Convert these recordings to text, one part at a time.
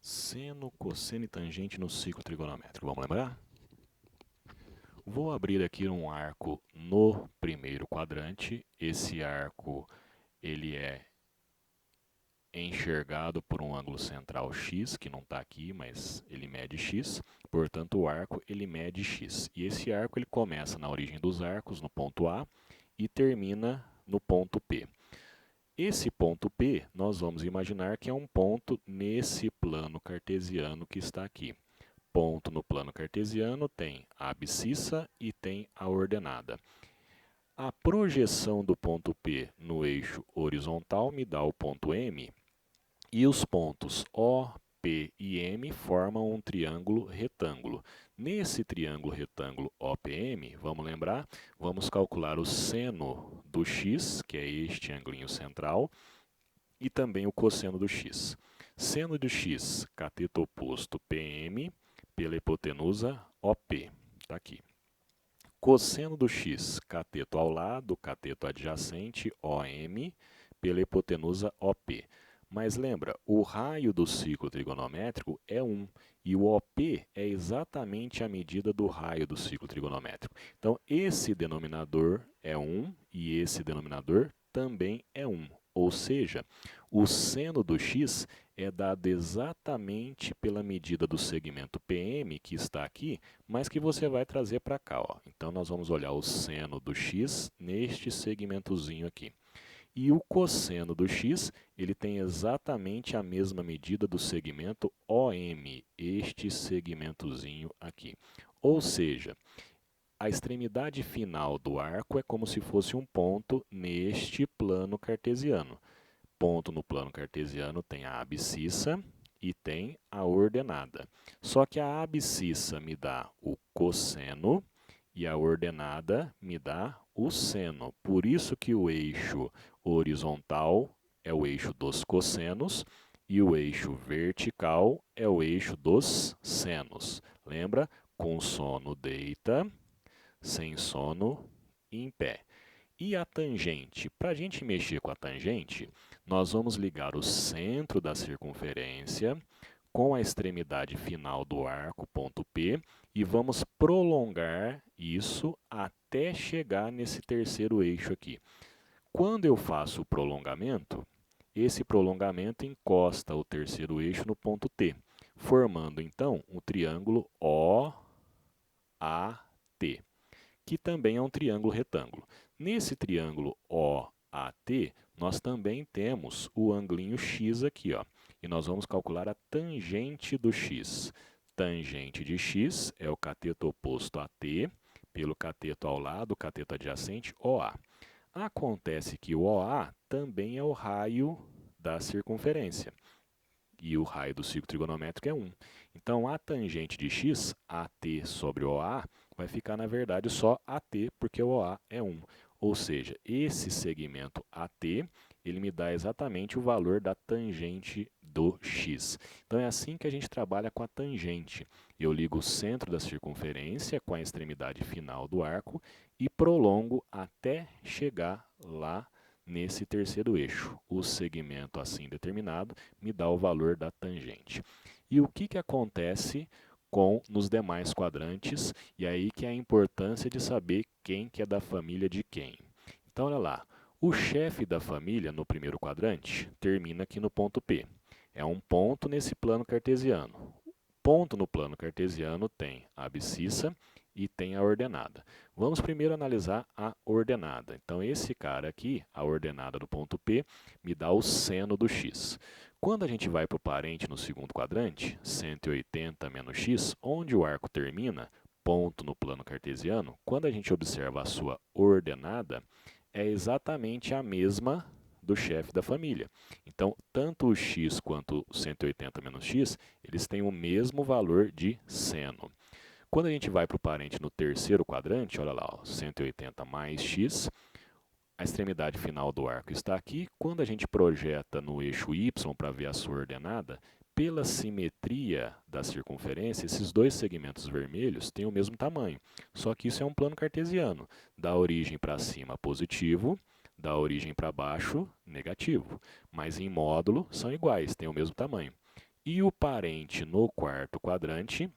Seno, cosseno e tangente no ciclo trigonométrico. Vamos lembrar? Vou abrir aqui um arco no primeiro quadrante. Esse arco ele é enxergado por um ângulo central x, que não está aqui, mas ele mede x. Portanto, o arco ele mede x. E esse arco ele começa na origem dos arcos, no ponto A, e termina no ponto P. Esse ponto P, nós vamos imaginar que é um ponto nesse plano cartesiano que está aqui. Ponto no plano cartesiano tem a abscissa e tem a ordenada. A projeção do ponto P no eixo horizontal me dá o ponto M, e os pontos O, P e M formam um triângulo retângulo. Nesse triângulo retângulo OPM, vamos lembrar, vamos calcular o seno do x, que é este ângulo central, e também o cosseno do x. Seno do x, cateto oposto PM, pela hipotenusa OP. Está aqui. Cosseno do x, cateto ao lado, cateto adjacente, OM, pela hipotenusa OP. Mas lembra, o raio do ciclo trigonométrico é 1, e o OP é exatamente a medida do raio do ciclo trigonométrico. Então, esse denominador é 1 e esse denominador também é 1. Ou seja, o seno do x é dado exatamente pela medida do segmento PM, que está aqui, mas que você vai trazer para cá. Ó. Então, nós vamos olhar o seno do x neste segmentozinho aqui. E o cosseno do x, ele tem exatamente a mesma medida do segmento OM, este segmentozinho aqui. Ou seja, a extremidade final do arco é como se fosse um ponto neste plano cartesiano. Ponto no plano cartesiano tem a abscissa e tem a ordenada. Só que a abscissa me dá o cosseno e a ordenada me dá o seno. Por isso que o eixo horizontal é o eixo dos cossenos e o eixo vertical é o eixo dos senos. Lembra? Com sono deita, sem sono em pé. E a tangente? Para a gente mexer com a tangente, nós vamos ligar o centro da circunferência com a extremidade final do arco, ponto P, e vamos prolongar isso até chegar nesse terceiro eixo aqui. Quando eu faço o prolongamento, esse prolongamento encosta o terceiro eixo no ponto T, formando então um triângulo OAT, que também é um triângulo retângulo. Nesse triângulo OAT, nós também temos o anglinho x aqui, ó, e nós vamos calcular a tangente do x. Tangente de x é o cateto oposto a t, pelo cateto ao lado, o cateto adjacente, OA. Acontece que o OA também é o raio da circunferência, e o raio do ciclo trigonométrico é 1. Então, a tangente de x, AT sobre OA, vai ficar, na verdade, só AT, porque o OA é 1. Ou seja, esse segmento AT, ele me dá exatamente o valor da tangente do x. Então, é assim que a gente trabalha com a tangente. Eu ligo o centro da circunferência com a extremidade final do arco e prolongo até chegar lá nesse terceiro eixo. O segmento assim determinado me dá o valor da tangente. E o que acontece nos demais quadrantes? E aí que é a importância de saber quem que é da família de quem. Então, olha lá. O chefe da família, no primeiro quadrante, termina aqui no ponto P. É um ponto nesse plano cartesiano. Ponto no plano cartesiano tem a abscissa e tem a ordenada. Vamos primeiro analisar a ordenada. Então, esse cara aqui, a ordenada do ponto P, me dá o seno do x. Quando a gente vai para o parente no segundo quadrante, 180 menos x, onde o arco termina, ponto no plano cartesiano, quando a gente observa a sua ordenada, é exatamente a mesma do chefe da família. Então, tanto o x quanto o 180 menos x, eles têm o mesmo valor de seno. Quando a gente vai para o parente no terceiro quadrante, olha lá, ó, 180 mais x, a extremidade final do arco está aqui. Quando a gente projeta no eixo y para ver a sua ordenada, pela simetria da circunferência, esses dois segmentos vermelhos têm o mesmo tamanho. Só que isso é um plano cartesiano. Da origem para cima, positivo. Da origem para baixo, negativo. Mas em módulo, são iguais, têm o mesmo tamanho. E o parente no quarto quadrante,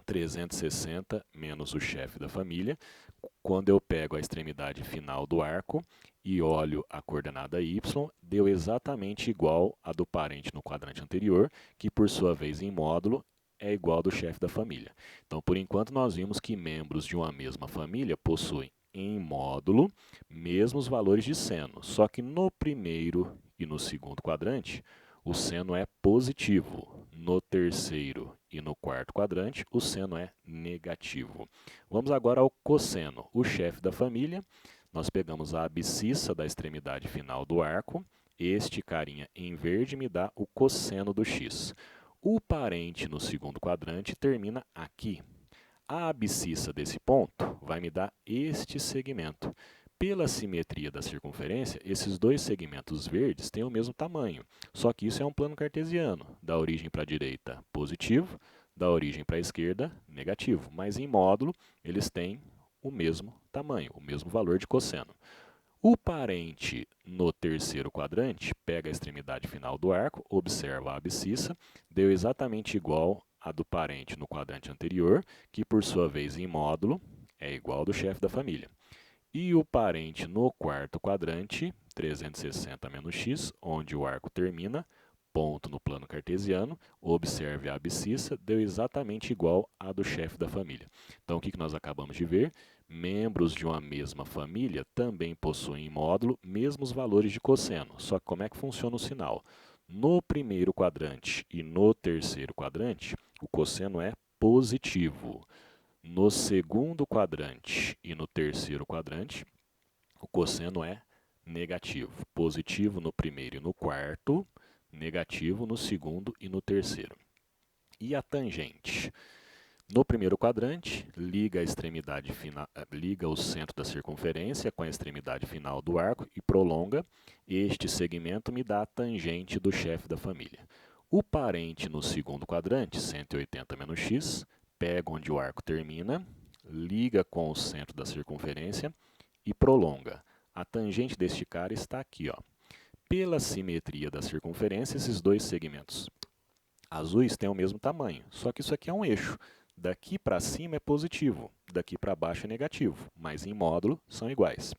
360 menos o chefe da família. Quando eu pego a extremidade final do arco e olho a coordenada y, deu exatamente igual a do parente no quadrante anterior, que por sua vez em módulo é igual ao do chefe da família. Então, por enquanto, nós vimos que membros de uma mesma família possuem em módulo mesmos valores de seno, só que no primeiro e no segundo quadrante o seno é positivo. No terceiro e no quarto quadrante, o seno é negativo. Vamos agora ao cosseno. O chefe da família, nós pegamos a abscissa da extremidade final do arco. Este carinha em verde me dá o cosseno do x. O parente no segundo quadrante termina aqui. A abscissa desse ponto vai me dar este segmento. Pela simetria da circunferência, esses dois segmentos verdes têm o mesmo tamanho, só que isso é um plano cartesiano, da origem para a direita positivo, da origem para a esquerda negativo, mas em módulo eles têm o mesmo tamanho, o mesmo valor de cosseno. O parente no terceiro quadrante pega a extremidade final do arco, observa a abscissa, deu exatamente igual a do parente no quadrante anterior, que por sua vez em módulo é igual ao do chefe da família. E o parente no quarto quadrante, 360 menos x, onde o arco termina, ponto no plano cartesiano, observe a abscissa, deu exatamente igual a do chefe da família. Então, o que nós acabamos de ver? Membros de uma mesma família também possuem em módulo mesmos valores de cosseno, só que como é que funciona o sinal? No primeiro quadrante e no terceiro quadrante, o cosseno é positivo. No segundo quadrante e no terceiro quadrante, o cosseno é negativo. Positivo no primeiro e no quarto, negativo no segundo e no terceiro. E a tangente? No primeiro quadrante, liga a extremidade final, liga o centro da circunferência com a extremidade final do arco e prolonga. Este segmento me dá a tangente do chefe da família. O parente no segundo quadrante, 180 menos x, pega onde o arco termina, liga com o centro da circunferência e prolonga. A tangente deste cara está aqui, ó. Pela simetria da circunferência, esses dois segmentos azuis têm o mesmo tamanho, só que isso aqui é um eixo. Daqui para cima é positivo, daqui para baixo é negativo, mas em módulo são iguais.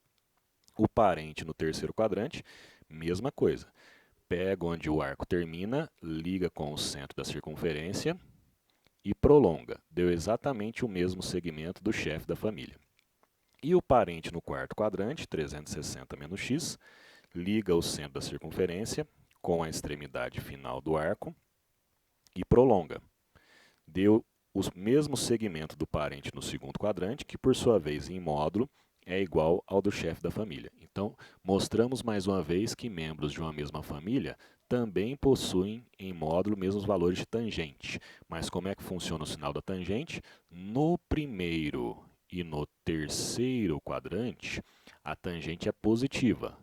O parente no terceiro quadrante, mesma coisa. Pega onde o arco termina, liga com o centro da circunferência e prolonga. Deu exatamente o mesmo segmento do chefe da família. E o parente no quarto quadrante, 360 menos x, liga o centro da circunferência com a extremidade final do arco e prolonga. Deu o mesmo segmento do parente no segundo quadrante, que por sua vez em módulo é igual ao do chefe da família. Então, mostramos mais uma vez que membros de uma mesma família também possuem em módulo mesmos valores de tangente. Mas como é que funciona o sinal da tangente? No primeiro e no terceiro quadrante, a tangente é positiva.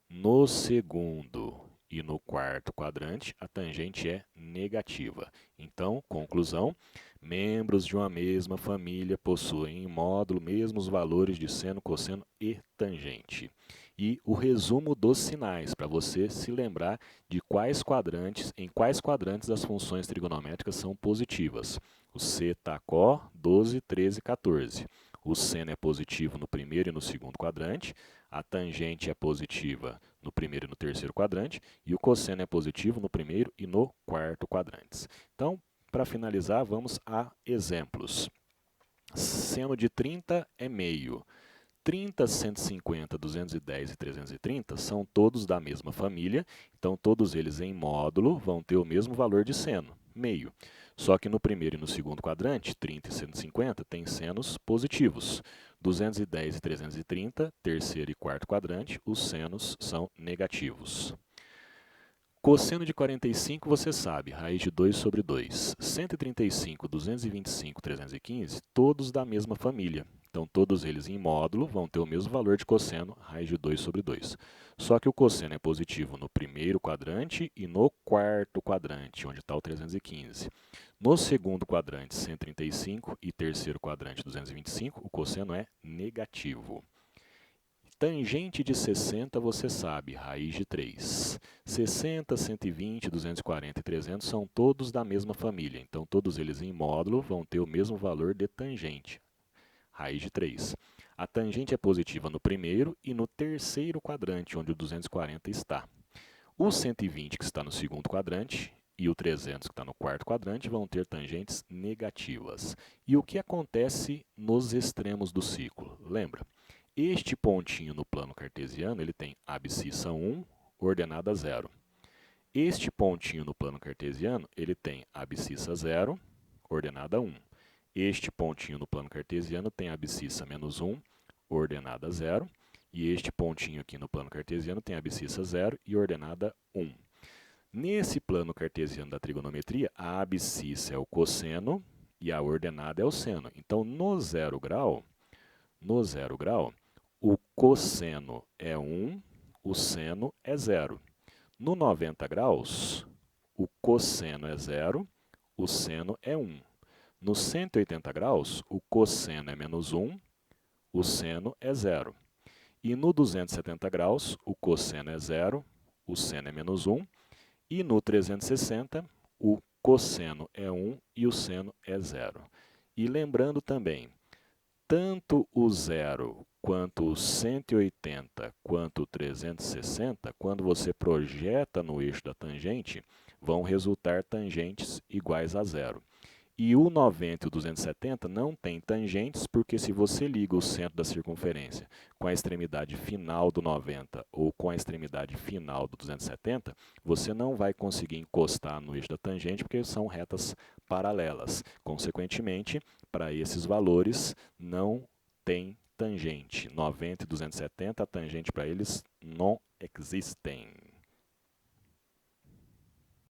No segundo e no quarto quadrante, a tangente é negativa. Então, conclusão, membros de uma mesma família possuem em módulo mesmos valores de seno, cosseno e tangente. E o resumo dos sinais, para você se lembrar de em quais quadrantes as funções trigonométricas são positivas. O seta-có, 12, 13, 14. O seno é positivo no primeiro e no segundo quadrante, a tangente é positiva no primeiro e no terceiro quadrante, e o cosseno é positivo no primeiro e no quarto quadrantes. Então, para finalizar, vamos a exemplos. Seno de 30 é meio. 30, 150, 210 e 330 são todos da mesma família, então todos eles em módulo vão ter o mesmo valor de seno, meio. Só que no primeiro e no segundo quadrante, 30 e 150, tem senos positivos. 210 e 330, terceiro e quarto quadrante, os senos são negativos. Cosseno de 45, você sabe, raiz de 2 sobre 2. 135, 225, 315, todos da mesma família. Então, todos eles em módulo vão ter o mesmo valor de cosseno, raiz de 2 sobre 2. Só que o cosseno é positivo no primeiro quadrante e no quarto quadrante, onde está o 315. No segundo quadrante, 135, e terceiro quadrante, 225, o cosseno é negativo. Tangente de 60, você sabe, raiz de 3. 60, 120, 240 e 300 são todos da mesma família. Então, todos eles em módulo vão ter o mesmo valor de tangente, raiz de 3. A tangente é positiva no primeiro e no terceiro quadrante, onde o 240 está. O 120, que está no segundo quadrante, e o 300, que está no quarto quadrante, vão ter tangentes negativas. E o que acontece nos extremos do ciclo? Lembra? Este pontinho no plano cartesiano, ele tem abscissa 1, ordenada 0. Este pontinho no plano cartesiano, ele tem abscissa 0, ordenada 1. Este pontinho no plano cartesiano tem abscissa menos 1, ordenada 0. E este pontinho aqui no plano cartesiano tem abscissa 0 e ordenada 1. Nesse plano cartesiano da trigonometria, a abscissa é o cosseno e a ordenada é o seno. Então, no zero grau, o cosseno é 1, o seno é 0. No 90 graus, o cosseno é 0, o seno é 1. No 180 graus, o cosseno é menos 1, o seno é 0. E no 270 graus, o cosseno é 0, o seno é menos 1. E no 360, o cosseno é 1 e o seno é 0. E lembrando também, tanto o 0 quanto o 180 quanto o 360, quando você projeta no eixo da tangente, vão resultar tangentes iguais a 0. E o 90 e o 270 não tem tangentes, porque se você liga o centro da circunferência com a extremidade final do 90 ou com a extremidade final do 270, você não vai conseguir encostar no eixo da tangente, porque são retas paralelas. Consequentemente, para esses valores, não tem tangente. 90 e 270, a tangente para eles não existem.